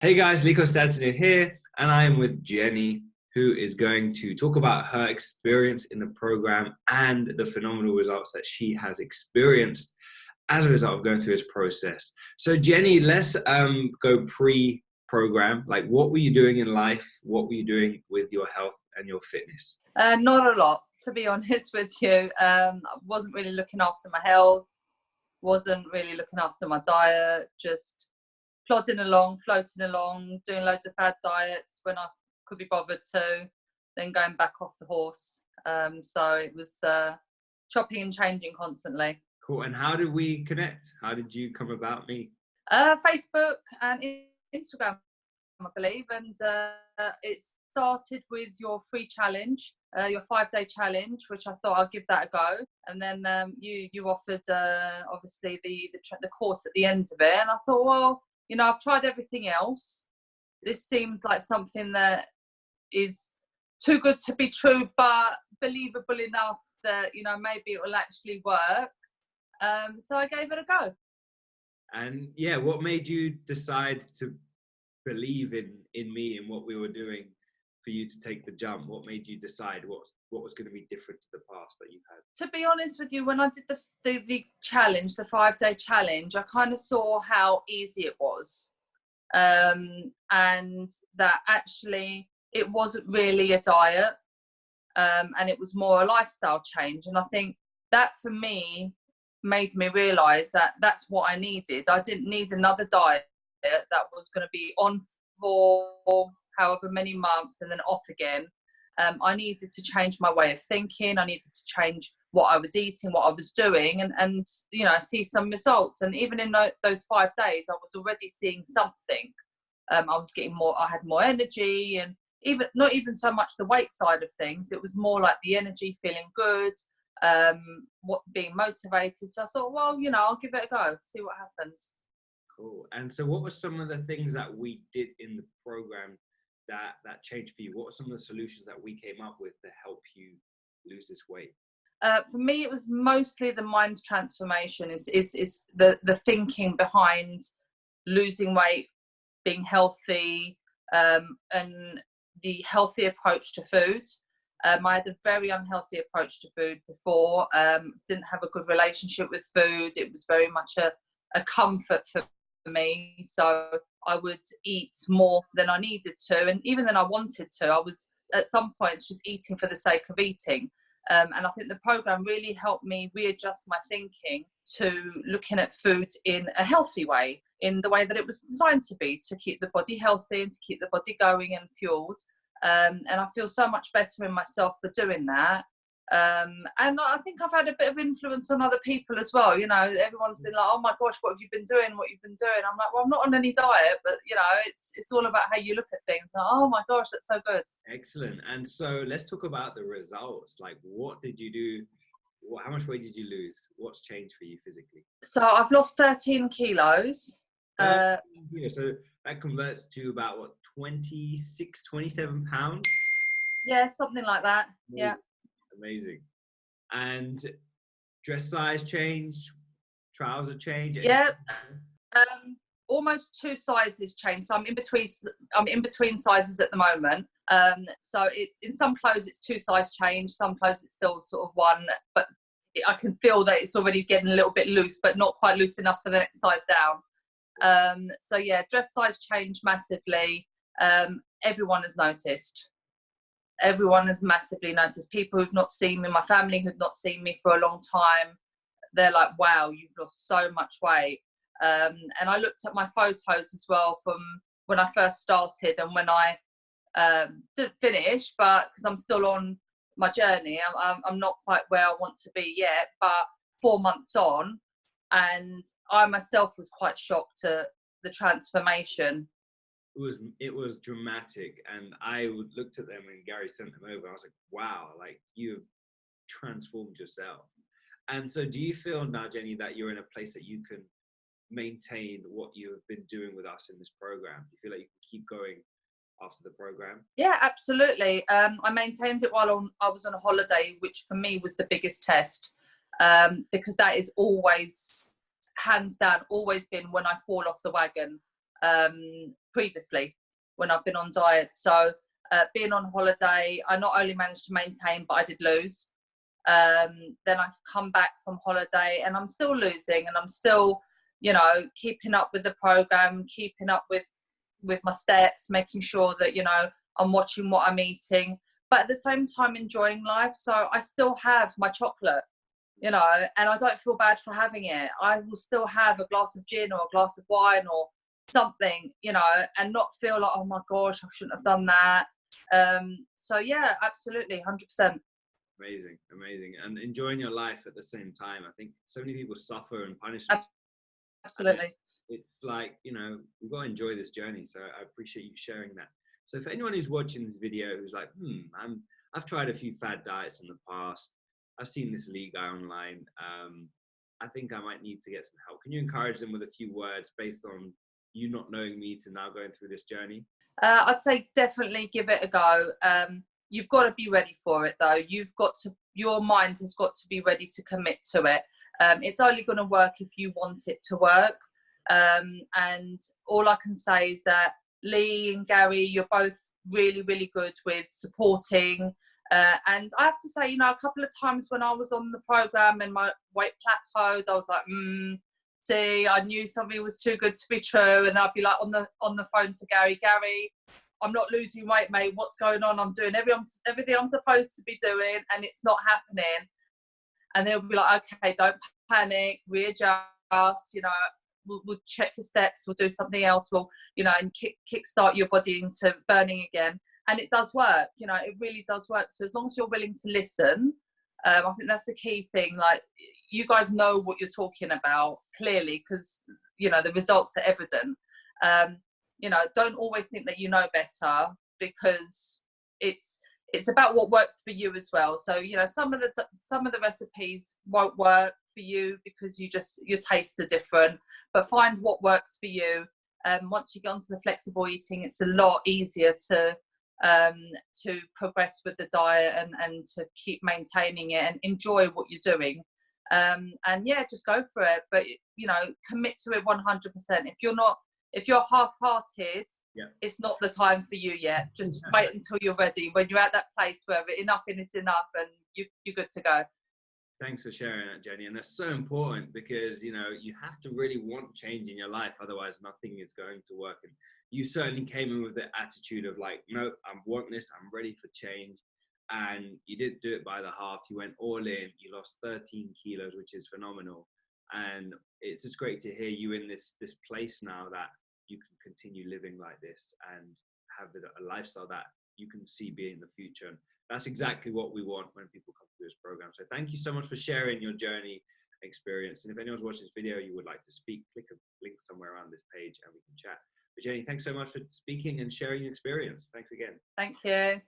Hey guys, Liko Stanton here, and I am with Jenny, who is going to talk about her experience in the program and the phenomenal results that she has experienced as a result of going through this process. So, Jenny, let's go pre-program. Like, what were you doing in life? What were you doing with your health and your fitness? Not a lot, to be honest with you. I wasn't really looking after my health, wasn't really looking after my diet, just plodding along, floating along, doing loads of bad diets when I could be bothered to, then going back off the horse. So it was chopping and changing constantly. Cool. And how did we connect? How did you come about me? Facebook and Instagram, I believe, and it started with your free challenge, your 5-day challenge, which I thought I'd give that a go, and then you offered obviously the course at the end of it, and I thought, well, you know, I've tried everything else. This seems like something that is too good to be true, but believable enough that, you know, maybe it will actually work. So I gave it a go. And yeah, what made you decide to believe in me and what we were doing for you to take the jump? What made you decide what was going to be different to the past that you've had? To be honest with you, when I did the challenge, the 5-day challenge, I kind of saw how easy it was, and that actually it wasn't really a diet, and it was more a lifestyle change. And I think that for me made me realise that that's what I needed. I didn't need another diet that was going to be on for however many months and then off again. I needed to change my way of thinking. I needed to change what I was eating, what I was doing, and you know, see some results. And even in those 5 days, I was already seeing something. I was getting more. I had more energy, and even not even so much the weight side of things. It was more like the energy, feeling good, being motivated. So I thought, well, you know, I'll give it a go, see what happens. Cool. And so what were some of the things that we did in the program that changed for you? What were some of the solutions that we came up with to help you lose this weight? For me, it was mostly the mind transformation. Is the thinking behind losing weight, being healthy, and the healthy approach to food. I had a very unhealthy approach to food before. Didn't have a good relationship with food. It was very much a comfort for me. So I would eat more than I needed to, and even than I wanted to. I was at some points just eating for the sake of eating. And I think the program really helped me readjust my thinking to looking at food in a healthy way, in the way that it was designed to be, to keep the body healthy and to keep the body going and fueled. And I feel so much better in myself for doing that. And I think I've had a bit of influence on other people as well. You know, everyone's been like, oh my gosh, what have you been doing? What you've been doing? I'm like, well, I'm not on any diet, but you know, it's all about how you look at things. Like, oh my gosh, that's so good. Excellent. And so let's talk about the results. Like, what did you do? How much weight did you lose? What's changed for you physically? So I've lost 13 kilos. So that converts to about what, 26, 27 pounds? Yeah, something like that. Amazing. Yeah. Amazing. And dress size changed, trouser change? Yeah. Almost 2 sizes changed. So I'm in between sizes at the moment. So it's in some clothes it's 2 size change, some clothes it's still sort of 1, but I can feel that it's already getting a little bit loose, but not quite loose enough for the next size down. So yeah, dress size changed massively. Everyone has noticed. Everyone has massively noticed. People who've not seen me, my family who've not seen me for a long time, they're like, wow, you've lost so much weight. And I looked at my photos as well from when I first started and when I didn't finish, but because I'm still on my journey, I'm not quite where I want to be yet, but 4 months on, and I myself was quite shocked at the transformation. It was dramatic, and I looked at them and Gary sent them over, and I was like, wow, like, you've transformed yourself. And so do you feel now, Jenny, that you're in a place that you can maintain what you have been doing with us in this program? Do you feel like you can keep going after the program? Yeah, absolutely. I maintained it while I was on a holiday, which for me was the biggest test, because that is always, hands down, always been when I fall off the wagon. previously when I've been on diet. So being on holiday, I not only managed to maintain, but I did lose. Then I've come back from holiday and I'm still losing, and I'm still, you know, keeping up with the program, keeping up with my steps, making sure that, you know, I'm watching what I'm eating, but at the same time enjoying life. So I still have my chocolate, you know, and I don't feel bad for having it. I will still have a glass of gin or a glass of wine or something, you know, and not feel like, oh my gosh, I shouldn't have done that. So yeah, absolutely, 100%. Amazing, amazing. And enjoying your life at the same time. I think so many people suffer and punish themselves. Absolutely. It's like, you know, we've got to enjoy this journey. So I appreciate you sharing that. So for anyone who's watching this video who's like, I've tried a few fad diets in the past. I've seen this Lee guy online. I think I might need to get some help. Can you encourage them with a few words based on you not knowing me to now going through this journey? I'd say definitely give it a go. You've got to be ready for it though. Your mind has got to be ready to commit to it. It's only going to work if you want it to work. And all I can say is that Lee and Gary, you're both really, really good with supporting. And I have to say, you know, a couple of times when I was on the program and my weight plateaued, I was like, see, I knew something was too good to be true. And I'd be like on the phone to Gary, I'm not losing weight, mate. What's going on? I'm doing everything I'm supposed to be doing, and it's not happening. And they'll be like, okay, don't panic, readjust, you know, we'll check your steps, we'll do something else, we'll, you know, and kickstart your body into burning again. And it does work, you know, it really does work. So as long as you're willing to listen, I think that's the key thing. Like, you guys know what you're talking about clearly, because, you know, the results are evident. You know, don't always think that you know better, because it's about what works for you as well. So, you know, some of the recipes won't work for you because your tastes are different, but find what works for you. Once you get onto the flexible eating, it's a lot easier to progress with the diet and to keep maintaining it and enjoy what you're doing. And yeah, just go for it. But, you know, commit to it 100%. If you're half-hearted, it's not the time for you yet. Just wait until you're ready. When you're at that place where enough is enough and you're good to go. Thanks for sharing that, Jenny. And that's so important, because, you know, you have to really want change in your life. Otherwise, nothing is going to work. And you certainly came in with the attitude of like, no, I want this. I'm ready for change. And you didn't do it by the half. You went all in. You lost 13 kilos, which is phenomenal. And it's just great to hear you in this place now that you can continue living like this and have a lifestyle that you can see being in the future. And that's exactly what we want when people come through this program. So thank you so much for sharing your journey experience. And if anyone's watching this video, you would like to speak, click a link somewhere around this page and we can chat. But Jenny, thanks so much for speaking and sharing your experience. Thanks again. Thank you.